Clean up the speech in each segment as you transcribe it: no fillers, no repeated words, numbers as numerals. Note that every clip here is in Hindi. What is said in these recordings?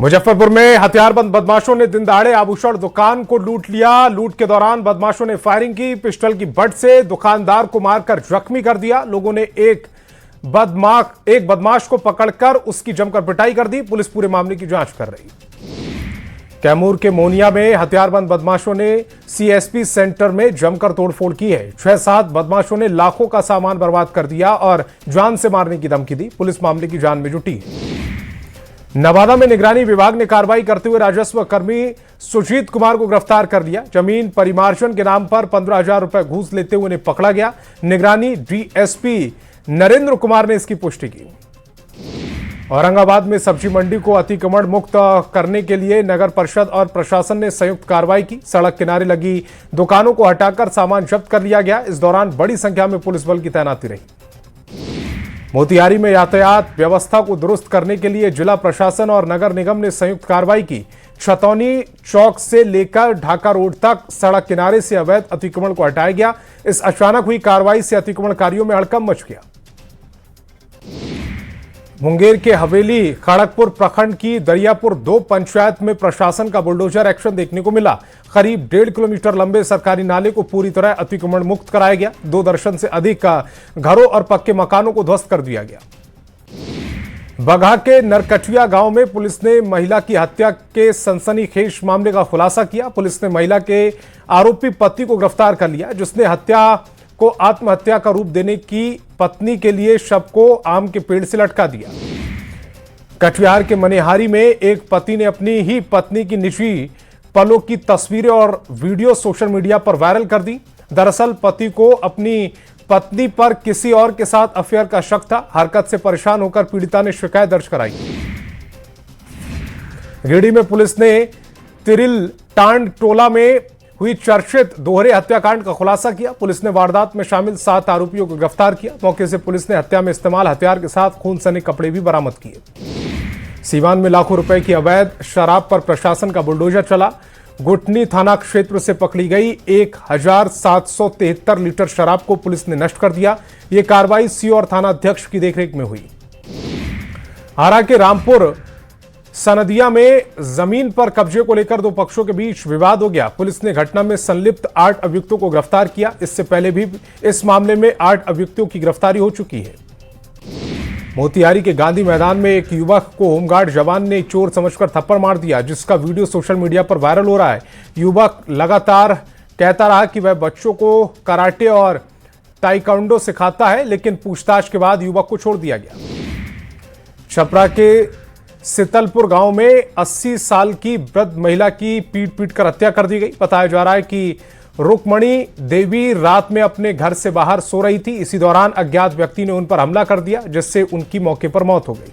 मुजफ्फरपुर में हथियारबंद बदमाशों ने दिन दहाड़े आभूषण दुकान को लूट लिया। लूट के दौरान बदमाशों ने फायरिंग की। पिस्टल की बट से दुकानदार को मारकर जख्मी कर दिया। लोगों ने एक बदमाश को पकड़कर उसकी जमकर पिटाई कर दी। पुलिस पूरे मामले की जांच कर रही। कैमूर के मोनिया में हथियारबंद बदमाशों ने सीएसपी सेंटर में जमकर तोड़फोड़ की है। 6-7 बदमाशों ने लाखों का सामान बर्बाद कर दिया और जान से मारने की धमकी दी। पुलिस मामले की जांच में जुटी है। नवादा में निगरानी विभाग ने कार्रवाई करते हुए राजस्व कर्मी सुजीत कुमार को गिरफ्तार कर लिया। जमीन परिमार्जन के नाम पर 15,000 रुपए घूस लेते हुए उन्हें पकड़ा गया। निगरानी डीएसपी नरेंद्र कुमार ने इसकी पुष्टि की। औरंगाबाद में सब्जी मंडी को अतिक्रमण मुक्त करने के लिए नगर परिषद और प्रशासन ने संयुक्त कार्रवाई की। सड़क किनारे लगी दुकानों को हटाकर सामान जब्त कर लिया गया। इस दौरान बड़ी संख्या में पुलिस बल की तैनाती रही। मोतिहारी में यातायात व्यवस्था को दुरुस्त करने के लिए जिला प्रशासन और नगर निगम ने संयुक्त कार्रवाई की। छतौनी चौक से लेकर ढाका रोड तक सड़क किनारे से अवैध अतिक्रमण को हटाया गया। इस अचानक हुई कार्रवाई से अतिक्रमणकारियों में हड़कंप मच गया। मुंगेर के हवेली खड़गपुर प्रखंड की दरियापुर 2 पंचायत में प्रशासन का बुलडोजर एक्शन देखने को मिला। करीब 1.5 किलोमीटर लंबे सरकारी नाले को पूरी तरह अतिक्रमण मुक्त कराया गया। 2 दर्जन से अधिक का घरों और पक्के मकानों को ध्वस्त कर दिया गया। बगहा के नरकटिया गांव में पुलिस ने महिला की हत्या के सनसनीखेज मामले का खुलासा किया। पुलिस ने महिला के आरोपी पति को गिरफ्तार कर लिया, जिसने हत्या को आत्महत्या का रूप देने की पत्नी के लिए शव को आम के पेड़ से लटका दिया। कटिहार के मनिहारी में एक पति ने अपनी ही पत्नी की निजी पलों की तस्वीरें और वीडियो सोशल मीडिया पर वायरल कर दी। दरअसल पति को अपनी पत्नी पर किसी और के साथ अफेयर का शक था। हरकत से परेशान होकर पीड़िता ने शिकायत दर्ज कराई। गिरिडीह में पुलिस ने तिरिल टांड टोला में हुई चर्चित दोहरे हत्याकांड का खुलासा किया। पुलिस ने वारदात में शामिल 7 आरोपियों को गिरफ्तार किया। मौके से पुलिस ने हत्या में इस्तेमाल हथियार के साथ खून सने कपड़े भी बरामद किए। सीवान में लाखों रुपए की अवैध शराब पर प्रशासन का बुलडोजर चला। गुटनी थाना क्षेत्र से पकड़ी गई 1,773 लीटर शराब को पुलिस ने नष्ट कर दिया। यह कार्रवाई सीओ और थाना अध्यक्ष की देखरेख में हुई। आरा के रामपुर सनदिया में जमीन पर कब्जे को लेकर 2 पक्षों के बीच विवाद हो गया। पुलिस ने घटना में संलिप्त 8 अभियुक्तों को गिरफ्तार किया। इससे पहले भी इस मामले में 8 अभियुक्तों की गिरफ्तारी हो चुकी है। मोतिहारी के गांधी मैदान में एक युवक को होमगार्ड जवान ने चोर समझकर थप्पड़ मार दिया, जिसका वीडियो सोशल मीडिया पर वायरल हो रहा है। युवक लगातार कहता रहा कि वह बच्चों को कराटे और ताइक्वांडो सिखाता है, लेकिन पूछताछ के बाद युवक को छोड़ दिया गया। छपरा के सितलपुर गांव में 80 साल की वृद्ध महिला की पीट कर हत्या कर दी गई। बताया जा रहा है कि रुक्मणी देवी रात में अपने घर से बाहर सो रही थी। इसी दौरान अज्ञात व्यक्ति ने उन पर हमला कर दिया, जिससे उनकी मौके पर मौत हो गई।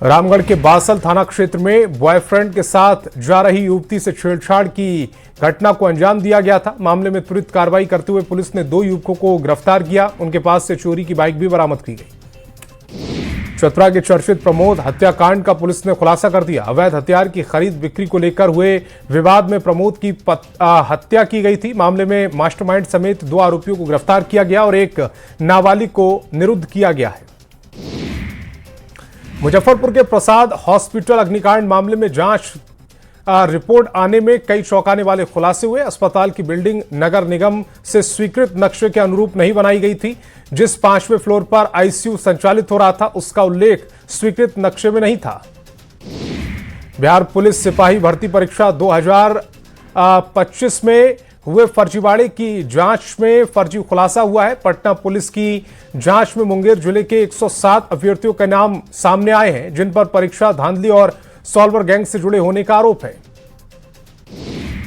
रामगढ़ के बासल थाना क्षेत्र में बॉयफ्रेंड के साथ जा रही युवती से छेड़छाड़ की घटना को अंजाम दिया गया था। मामले में त्वरित कार्रवाई करते हुए पुलिस ने 2 युवकों को गिरफ्तार किया। उनके पास से चोरी की बाइक भी बरामद की गई। चतरा के चर्चित प्रमोद हत्याकांड का पुलिस ने खुलासा कर दिया। अवैध हथियार की खरीद बिक्री को लेकर हुए विवाद में प्रमोद की हत्या की गई थी। मामले में मास्टरमाइंड समेत 2 आरोपियों को गिरफ्तार किया गया और एक नाबालिग को निरुद्ध किया गया है। मुजफ्फरपुर के प्रसाद हॉस्पिटल अग्निकांड मामले में जांच रिपोर्ट आने में कई चौंकाने वाले खुलासे हुए। अस्पताल की बिल्डिंग नगर निगम से स्वीकृत नक्शे के अनुरूप नहीं बनाई गई थी। जिस 5वें फ्लोर पर आईसीयू संचालित हो रहा था, उसका उल्लेख स्वीकृत नक्शे में नहीं था। बिहार पुलिस सिपाही भर्ती परीक्षा 2025 में हुए फर्जीवाड़े की जांच में फर्जी खुलासा हुआ है। पटना पुलिस की जांच में मुंगेर जिले के 107 अभ्यर्थियों के नाम सामने आए हैं, जिन पर परीक्षा धांधली और सॉल्वर गैंग से जुड़े होने का आरोप है।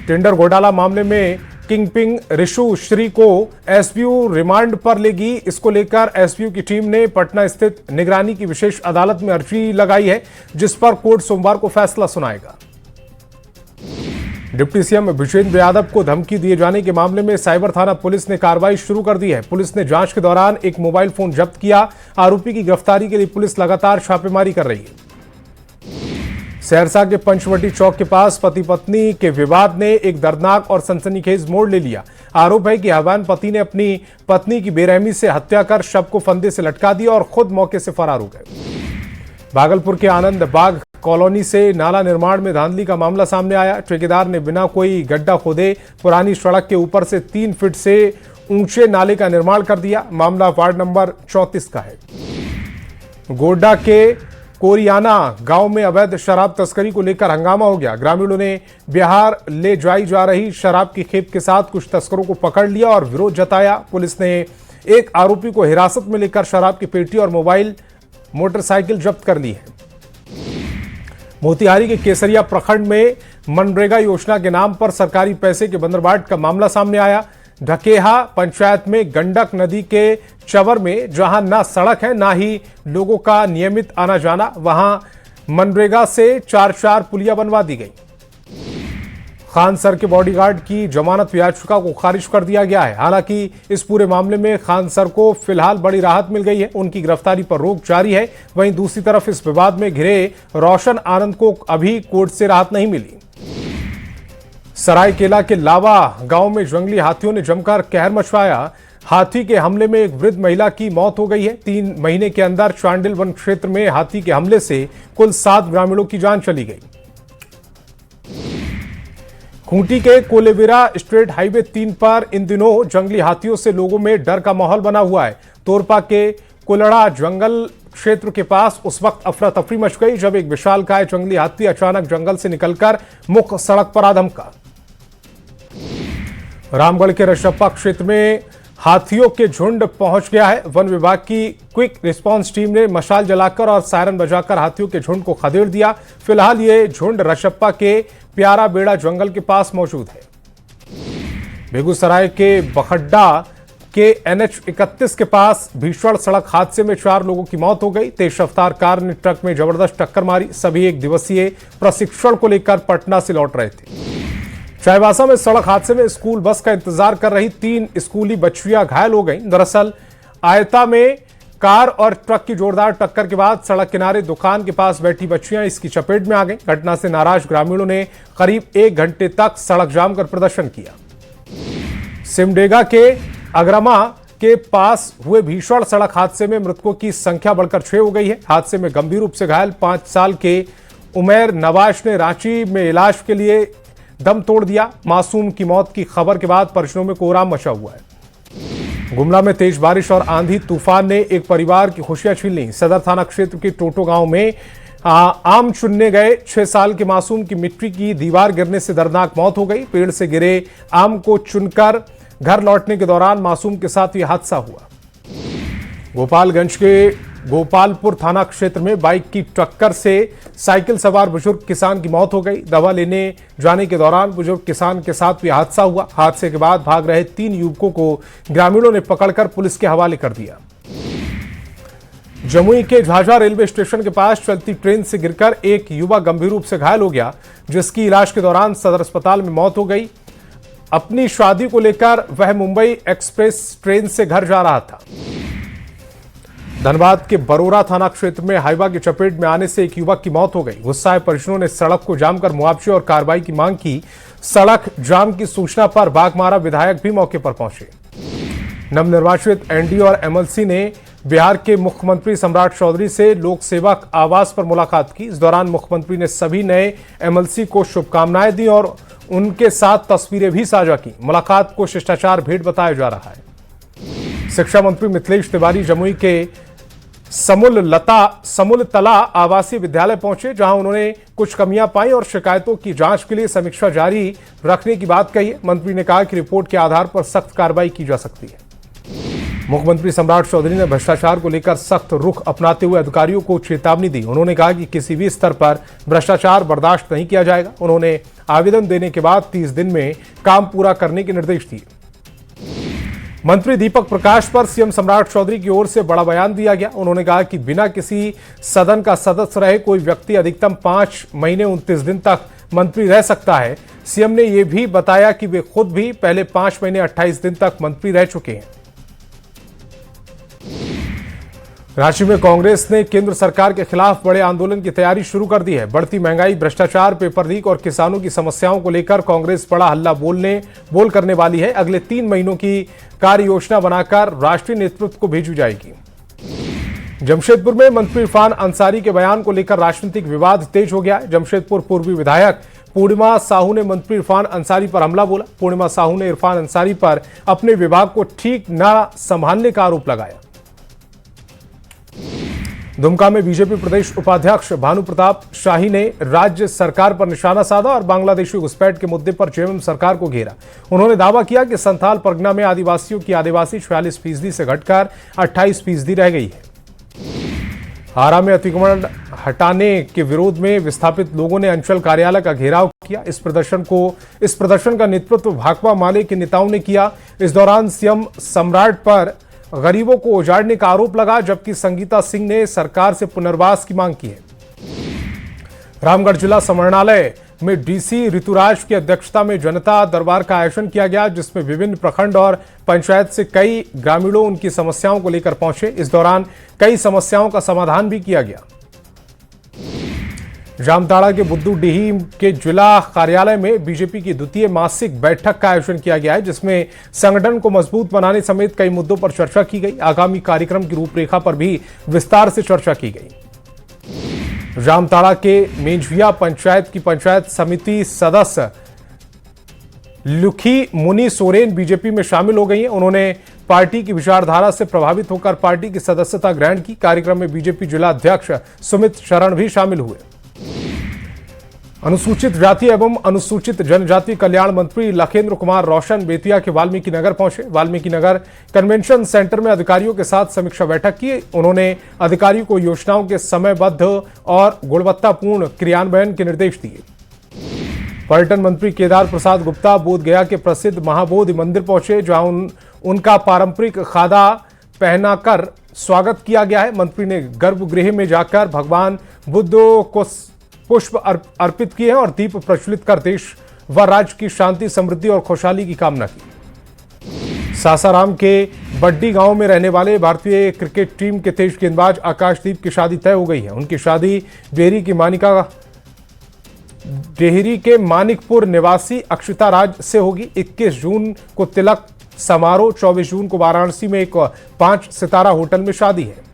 टेंडर घोटाला मामले में किंगपिंग ऋषु श्री को एसपीयू रिमांड पर लेगी। इसको लेकर एसपीयू की टीम ने पटना स्थित निगरानी की विशेष अदालत में अर्जी लगाई है, जिस पर कोर्ट सोमवार को फैसला सुनाएगा। डिप्टी सीएम विजेंद्र यादव को धमकी दिए जाने के मामले में साइबर थाना पुलिस ने कार्रवाई शुरू कर दी है। पुलिस ने जांच के दौरान एक मोबाइल फोन जब्त किया। आरोपी की गिरफ्तारी के लिए पुलिस लगातार छापेमारी कर रही है। सहरसा के पंचवटी चौक के पास पति पत्नी के विवाद ने एक दर्दनाक और सनसनीखेज मोड़ ले लिया। आरोप है कि हवान पति ने अपनी पत्नी की बेरहमी से हत्या कर शव को फंदे से लटका दिया और खुद मौके से फरार हो गए। भागलपुर के आनंद बाग कॉलोनी से नाला निर्माण में धांधली का मामला सामने आया। ठेकेदार ने बिना कोई गड्ढा खोदे पुरानी सड़क के ऊपर से 3 फीट से ऊंचे नाले का निर्माण कर दिया। मामला वार्ड नंबर 34 का है। गोड्डा के कोरियाना गांव में अवैध शराब तस्करी को लेकर हंगामा हो गया। ग्रामीणों ने बिहार ले जाई जा रही शराब की खेप के साथ कुछ तस्करों को पकड़ लिया और विरोध जताया। पुलिस ने एक आरोपी को हिरासत में लेकर शराब की पेटी और मोबाइल मोटरसाइकिल जब्त कर ली है। मोतिहारी के केसरिया प्रखंड में मनरेगा योजना के नाम पर सरकारी पैसे के बंदरबाट का मामला सामने आया। ढकेहा पंचायत में गंडक नदी के चवर में जहां ना सड़क है ना ही लोगों का नियमित आना जाना, वहां मनरेगा से 4 पुलिया बनवा दी गई। खान सर के बॉडीगार्ड की जमानत याचिका को खारिज कर दिया गया है। हालांकि इस पूरे मामले में खान सर को फिलहाल बड़ी राहत मिल गई है। उनकी गिरफ्तारी पर रोक जारी है। वहीं दूसरी तरफ इस विवाद में घिरे रोशन आनंद को अभी कोर्ट से राहत नहीं मिली। सरायकेला के लावा गांव में जंगली हाथियों ने जमकर कहर मचवाया। हाथी के हमले में एक वृद्ध महिला की मौत हो गई है। 3 महीने के अंदर चांडिल वन क्षेत्र में हाथी के हमले से कुल 7 ग्रामीणों की जान चली गई। खूंटी के कोलेविरा स्टेट हाईवे 3 पर इन दिनों जंगली हाथियों से लोगों में डर का माहौल बना हुआ है। तोरपा के कुलड़ा जंगल क्षेत्र के पास उस वक्त अफरा तफरी मच गई जब एक विशालकाय जंगली हाथी अचानक जंगल से निकलकर मुख्य सड़क पर आ धमका। रामगढ़ के रशप्पा क्षेत्र में हाथियों के झुंड पहुंच गया है। वन विभाग की क्विक रिस्पांस टीम ने मशाल जलाकर और सायरन बजाकर हाथियों के झुंड को खदेड़ दिया। फिलहाल ये झुंड रशप्पा के प्यारा बेड़ा जंगल के पास मौजूद है। बेगूसराय के बखड्डा के NH 31 के पास भीषण सड़क हादसे में 4 लोगों की मौत हो गई। तेज रफ्तार कार ने ट्रक में जबरदस्त टक्कर मारी। सभी 1 दिवसीय प्रशिक्षण को लेकर पटना से लौट रहे थे। चाईबासा में सड़क हादसे में स्कूल बस का इंतजार कर रही 3 स्कूली बच्चियां घायल हो गईं। दरअसल आयता में कार और ट्रक की जोरदार टक्कर के बाद सड़क किनारे दुकान के पास बैठी बच्चियां इसकी चपेट में आ गईं। घटना से नाराज ग्रामीणों ने करीब 1 घंटे तक सड़क जाम कर प्रदर्शन किया। सिमडेगा के अग्रमा के पास हुए भीषण सड़क हादसे में मृतकों की संख्या बढ़कर 6 हो गई है। हादसे में गंभीर रूप से घायल 5 साल के उमैर नवाज ने रांची में इलाज के लिए दम तोड़ दिया। मासूम की मौत की खबर के बाद परिजनों में कोहराम मचा हुआ है। गुमला में तेज बारिश और आंधी तूफान ने एक परिवार की खुशियां छीन ली। सदर थाना क्षेत्र के टोटो गांव में आम चुनने गए 6 साल के मासूम की मिट्टी की दीवार गिरने से दर्दनाक मौत हो गई। पेड़ से गिरे आम को चुनकर घर लौटने के दौरान मासूम के साथ यह हादसा हुआ। गोपालगंज के गोपालपुर थाना क्षेत्र में बाइक की टक्कर से साइकिल सवार बुजुर्ग किसान की मौत हो गई। दवा लेने जाने के दौरान बुजुर्ग किसान के साथ भी हादसा हुआ। हादसे के बाद भाग रहे 3 युवकों को ग्रामीणों ने पकड़कर पुलिस के हवाले कर दिया। जमुई के झाझा रेलवे स्टेशन के पास चलती ट्रेन से गिरकर एक युवक गंभीर रूप से घायल हो गया, जिसकी इलाज के दौरान सदर अस्पताल में मौत हो गई। अपनी शादी को लेकर वह मुंबई एक्सप्रेस ट्रेन से घर जा रहा था। धनबाद के बरोरा थाना क्षेत्र में हाइवा की चपेट में आने से एक युवक की मौत हो गई। गुस्साए परिजनों ने सड़क को जाम कर मुआवजे और कार्रवाई की मांग की। सड़क जाम की सूचना पर बाघमारा विधायक भी मौके पर पहुंचे। नवनिर्वाचित NDA और MLC ने बिहार के मुख्यमंत्री सम्राट चौधरी से लोक सेवक आवास पर मुलाकात की। इस दौरान मुख्यमंत्री ने सभी नए MLC को शुभकामनाएं दी और उनके साथ तस्वीरें भी साझा की। मुलाकात को शिष्टाचार भेंट बताया जा रहा है। शिक्षा मंत्री मिथिलेश तिवारी जमुई के समूल तला आवासीय विद्यालय पहुंचे, जहां उन्होंने कुछ कमियां पाई और शिकायतों की जांच के लिए समीक्षा जारी रखने की बात कही है। मंत्री ने कहा कि रिपोर्ट के आधार पर सख्त कार्रवाई की जा सकती है। मुख्यमंत्री सम्राट चौधरी ने भ्रष्टाचार को लेकर सख्त रुख अपनाते हुए अधिकारियों को चेतावनी दी। उन्होंने कहा कि किसी भी स्तर पर भ्रष्टाचार बर्दाश्त नहीं किया जाएगा। उन्होंने आवेदन देने के बाद 30 दिन में काम पूरा करने के निर्देश दिए। मंत्री दीपक प्रकाश पर सीएम सम्राट चौधरी की ओर से बड़ा बयान दिया गया। उन्होंने कहा कि बिना किसी सदन का सदस्य रहे कोई व्यक्ति अधिकतम 5 महीने 29 दिन तक मंत्री रह सकता है। सीएम ने यह भी बताया कि वे खुद भी पहले 5 महीने 28 दिन तक मंत्री रह चुके हैं। रांची में कांग्रेस ने केंद्र सरकार के खिलाफ बड़े आंदोलन की तैयारी शुरू कर दी है। बढ़ती महंगाई, भ्रष्टाचार, पेपर लीक और किसानों की समस्याओं को लेकर कांग्रेस बड़ा हल्ला बोल करने वाली है। अगले 3 महीनों की कार्य योजना बनाकर राष्ट्रीय नेतृत्व को भेजी जाएगी। जमशेदपुर में मंत्री इरफान अंसारी के बयान को लेकर राजनीतिक विवाद तेज हो गया है। जमशेदपुर पूर्वी विधायक पूर्णिमा साहू ने मंत्री इरफान अंसारी पर हमला बोला। पूर्णिमा साहू ने इरफान अंसारी पर अपने विभाग को ठीक न संभालने का आरोप लगाया। दुमका में बीजेपी प्रदेश उपाध्यक्ष भानु प्रताप शाही ने राज्य सरकार पर निशाना साधा और बांग्लादेशी घुसपैठ के मुद्दे पर जेएमएम सरकार को घेरा। उन्होंने दावा किया कि संथाल परगना में आदिवासियों की आदिवासी 46% से घटकर 28% रह गई है। हारा में अतिक्रमण हटाने के विरोध में विस्थापित लोगों ने अंचल कार्यालय का घेराव किया। इस प्रदर्शन का नेतृत्व भाकपा माले के नेताओं ने किया। इस दौरान सीएम सम्राट पर गरीबों को उजाड़ने का आरोप लगा, जबकि संगीता सिंह ने सरकार से पुनर्वास की मांग की है। रामगढ़ जिला समाहरणालय में डीसी ऋतुराज की अध्यक्षता में जनता दरबार का आयोजन किया गया, जिसमें विभिन्न प्रखंड और पंचायत से कई ग्रामीणों उनकी समस्याओं को लेकर पहुंचे। इस दौरान कई समस्याओं का समाधान भी किया गया। जामताड़ा के बुद्दूडीही के जिला कार्यालय में बीजेपी की द्वितीय मासिक बैठक का आयोजन किया गया है, जिसमें संगठन को मजबूत बनाने समेत कई मुद्दों पर चर्चा की गई। आगामी कार्यक्रम की रूपरेखा पर भी विस्तार से चर्चा की गई। जामताड़ा के मेंझिया पंचायत की पंचायत समिति सदस्य लुखी मुनि सोरेन बीजेपी में शामिल हो गई हैं। उन्होंने पार्टी की विचारधारा से प्रभावित होकर पार्टी की सदस्यता ग्रहण की। कार्यक्रम में बीजेपी जिला अध्यक्ष सुमित शरण भी शामिल हुए। अनुसूचित जाति एवं अनुसूचित जनजाति कल्याण मंत्री लखेंद्र कुमार रोशन बेतिया के वाल्मीकि नगर पहुंचे। वाल्मीकि नगर कन्वेंशन सेंटर में अधिकारियों के साथ समीक्षा बैठक की। उन्होंने अधिकारियों को योजनाओं के समयबद्ध और गुणवत्तापूर्ण क्रियान्वयन के निर्देश दिए। पर्यटन मंत्री केदार प्रसाद गुप्ता बोध गया के प्रसिद्ध महाबोधि मंदिर पहुंचे, जहां उनका पारंपरिक खादा पहनाकर स्वागत किया गया है। मंत्री ने गर्भगृह में जाकर भगवान बुद्ध को पुष्प अर्पित किए हैं और दीप प्रज्वलित कर देश व राज्य की शांति, समृद्धि और खुशहाली की कामना की। सासाराम के बड्डी गांव में रहने वाले भारतीय क्रिकेट टीम के तेज गेंदबाज आकाशदीप की शादी तय हो गई है। उनकी शादी डेहरी के मानिकपुर निवासी अक्षिता राज से होगी। 21 जून को तिलक समारोह, 24 जून को वाराणसी में एक 5 सितारा होटल में शादी है।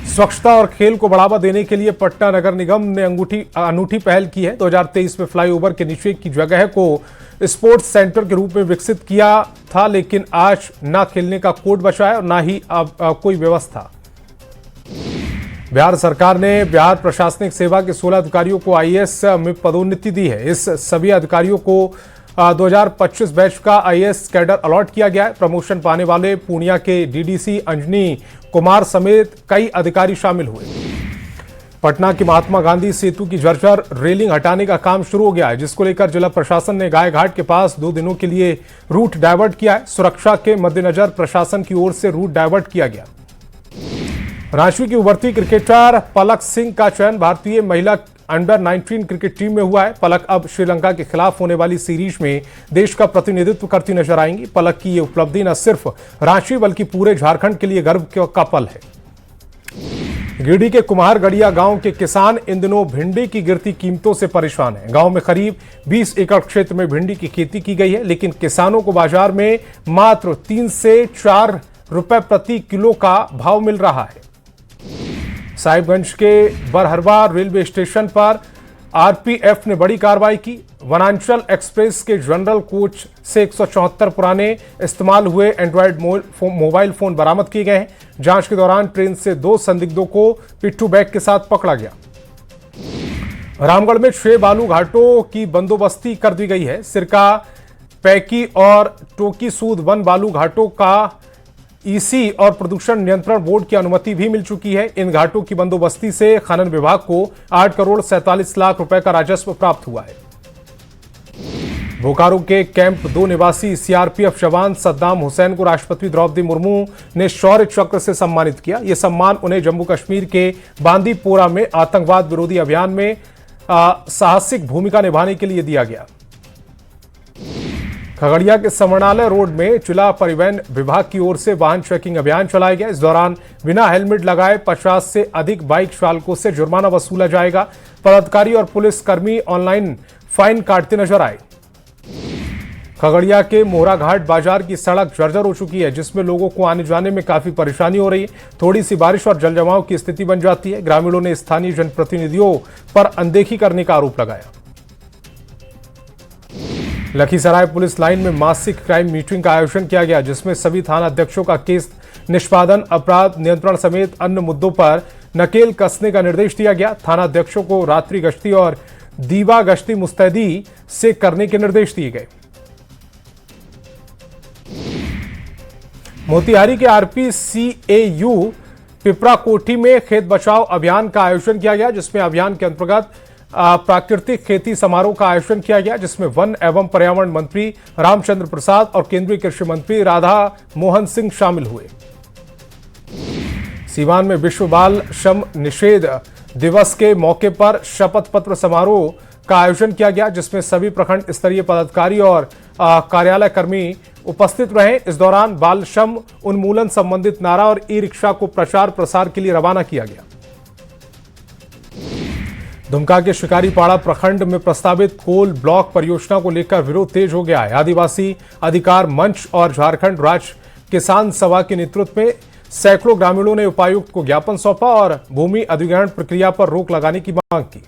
स्वच्छता और खेल को बढ़ावा देने के लिए पटना नगर निगम ने अनूठी पहल की है। 2023 में फ्लाईओवर के नीचे की जगह को स्पोर्ट्स सेंटर के रूप में विकसित किया था, लेकिन आज ना खेलने का कोर्ट बचा है और ना ही कोई व्यवस्था। बिहार सरकार ने बिहार प्रशासनिक सेवा के 16 अधिकारियों को आईएएस में पदोन्नति दी है। इस सभी अधिकारियों को 2025 बैच का आईएएस कैडर अलॉट किया गया है। प्रमोशन पाने वाले पूर्णिया के डीडीसी अंजनी कुमार समेत कई अधिकारी शामिल हुए। पटना के महात्मा गांधी सेतु की जर्जर रेलिंग हटाने का काम शुरू हो गया है, जिसको लेकर जिला प्रशासन ने गाय घाट के पास 2 दिनों के लिए रूट डायवर्ट किया है। सुरक्षा के मद्देनजर प्रशासन की ओर से रूट डायवर्ट किया गया। रांची की उभरती क्रिकेटर पलक सिंह का चयन भारतीय महिला अंडर 19 क्रिकेट टीम में हुआ है। पलक अब श्रीलंका के खिलाफ होने वाली सीरीज में देश का प्रतिनिधित्व करती नजर आएंगी। पलक की ये उपलब्धि न सिर्फ रांची बल्कि पूरे झारखंड के लिए गर्व का पल है। गिरिडीह के कुम्हारगढ़िया गांव के किसान इन दिनों भिंडी की गिरती कीमतों से परेशान हैं। गांव में करीब 20 एकड़ क्षेत्र में भिंडी की खेती की गई है, लेकिन किसानों को बाजार में मात्र 3 से 4 रुपए प्रति किलो का भाव मिल रहा है। साहिबगंज के बरहरवा रेलवे स्टेशन पर आरपीएफ ने बड़ी कार्रवाई की। वनांचल एक्सप्रेस के जनरल कोच से 174 पुराने इस्तेमाल हुए एंड्रॉयड मोबाइल फोन बरामद किए गए हैं। जांच के दौरान ट्रेन से 2 संदिग्धों को पिट्ठू बैग के साथ पकड़ा गया। रामगढ़ में 6 बालू घाटों की बंदोबस्ती कर दी गई है। सिरका, पैकी और टोकी सूद वन बालू घाटों का ईसी और प्रदूषण नियंत्रण बोर्ड की अनुमति भी मिल चुकी है। इन घाटों की बंदोबस्ती से खनन विभाग को 8 करोड़ 47 लाख रुपए का राजस्व प्राप्त हुआ है। बोकारो के कैंप 2 निवासी सीआरपीएफ जवान सद्दाम हुसैन को राष्ट्रपति द्रौपदी मुर्मू ने शौर्य चक्र से सम्मानित किया। यह सम्मान उन्हें जम्मू कश्मीर के बांदीपोरा में आतंकवाद विरोधी अभियान में साहसिक भूमिका निभाने के लिए दिया गया। खगड़िया के समाहरणालय रोड में जिला परिवहन विभाग की ओर से वाहन चेकिंग अभियान चलाया गया। इस दौरान बिना हेलमेट लगाए 50 से अधिक बाइक चालकों से जुर्माना वसूला जाएगा। पदाधिकारी और पुलिस कर्मी ऑनलाइन फाइन काटते नजर आए। खगड़िया के मोहरा घाट बाजार की सड़क जर्जर हो चुकी है, जिसमें लोगों को आने जाने में काफी परेशानी हो रही है। थोड़ी सी बारिश और जलजमाव की स्थिति बन जाती है। ग्रामीणों ने स्थानीय जनप्रतिनिधियों पर अनदेखी करने का आरोप लगाया। लखीसराय पुलिस लाइन में मासिक क्राइम मीटिंग का आयोजन किया गया, जिसमें सभी थाना अध्यक्षों का केस निष्पादन, अपराध नियंत्रण समेत अन्य मुद्दों पर नकेल कसने का निर्देश दिया गया। थाना अध्यक्षों को रात्रि गश्ती और दीवा गश्ती मुस्तैदी से करने के निर्देश दिए गए। मोतिहारी के RPCAU पिपरा कोठी में खेत बचाओ अभियान का आयोजन किया गया, जिसमें अभियान के अंतर्गत प्राकृतिक खेती समारोह का आयोजन किया गया, जिसमें वन एवं पर्यावरण मंत्री रामचंद्र प्रसाद और केंद्रीय कृषि मंत्री राधा मोहन सिंह शामिल हुए। सीवान में विश्व बाल श्रम निषेध दिवस के मौके पर शपथ पत्र समारोह का आयोजन किया गया, जिसमें सभी प्रखंड स्तरीय पदाधिकारी और कार्यालय कर्मी उपस्थित रहे। इस दौरान बाल श्रम उन्मूलन संबंधित नारा और ई-रिक्शा को प्रचार प्रसार के लिए रवाना किया गया। दुमका के शिकारीपाड़ा प्रखंड में प्रस्तावित कोल ब्लॉक परियोजना को लेकर विरोध तेज हो गया है। आदिवासी अधिकार मंच और झारखंड राज्य किसान सभा के नेतृत्व में सैकड़ों ग्रामीणों ने उपायुक्त को ज्ञापन सौंपा और भूमि अधिग्रहण प्रक्रिया पर रोक लगाने की मांग की।